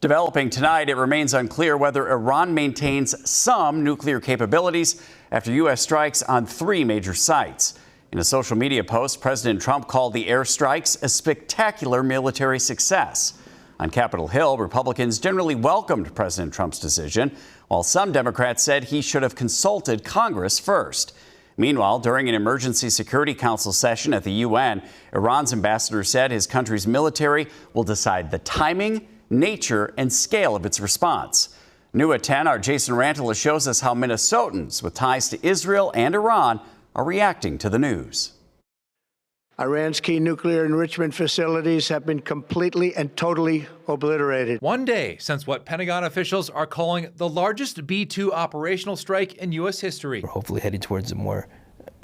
Developing tonight, it remains unclear whether Iran maintains some nuclear capabilities after U.S. strikes on 3 major sites. In a social media post, President Trump called the airstrikes a spectacular military success. On Capitol Hill, Republicans generally welcomed President Trump's decision, while some Democrats said he should have consulted Congress first. Meanwhile, during an Emergency Security Council session at the UN, Iran's ambassador said his country's military will decide the timing, nature, and scale of its response. New at 10, our Jason Rantala shows us how Minnesotans with ties to Israel and Iran are reacting to the news. Iran's key nuclear enrichment facilities have been completely and totally obliterated. One day since what Pentagon officials are calling the largest B-2 operational strike in U.S. history. We're hopefully heading towards a more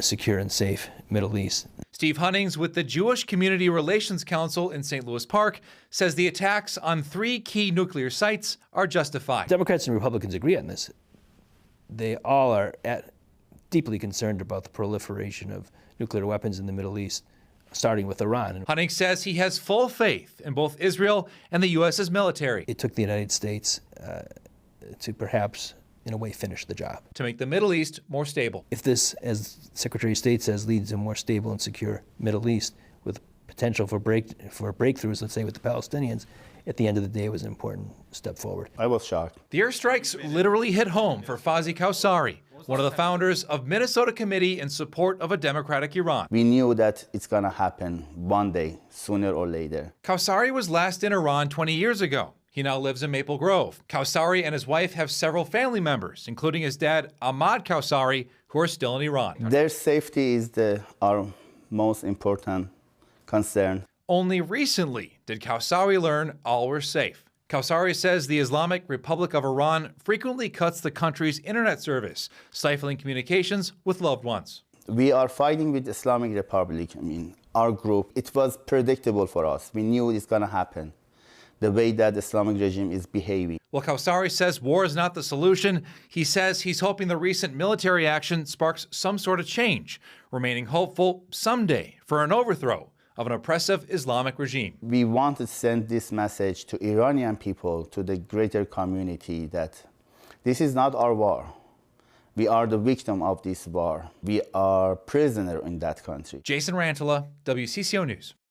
secure and safe Middle East. Steve Hunnings with the Jewish Community Relations Council in St. Louis Park says the attacks on 3 key nuclear sites are justified. Democrats and Republicans agree on this. They all are deeply concerned about the proliferation of nuclear weapons in the Middle East, starting with Iran. Hunnings says he has full faith in both Israel and the U.S.'s military. It took the United States to perhaps, in a way, finish the job. To make the Middle East more stable. If this, as Secretary of State says, leads to a more stable and secure Middle East with potential for breakthroughs, let's say, with the Palestinians, at the end of the day, it was an important step forward. I was shocked. The airstrikes literally hit home for Fazi Kausari, one of the founders of Minnesota Committee in support of a democratic Iran. We knew that it's going to happen one day, sooner or later. Kausari was last in Iran 20 years ago. He now lives in Maple Grove. Kausari and his wife have several family members, including his dad, Ahmad Kausari, who are still in Iran. Their safety is our most important concern. Only recently did Kausari learn all were safe. Kausari says the Islamic Republic of Iran frequently cuts the country's internet service, stifling communications with loved ones. We are fighting with Islamic Republic. Our group, it was predictable for us. We knew it's going to happen, the way that the Islamic regime is behaving. While Kausari says war is not the solution, he says he's hoping the recent military action sparks some sort of change, remaining hopeful someday for an overthrow of an oppressive Islamic regime. We want to send this message to Iranian people, to the greater community, that this is not our war. We are the victim of this war. We are prisoner in that country. Jason Rantala, WCCO News.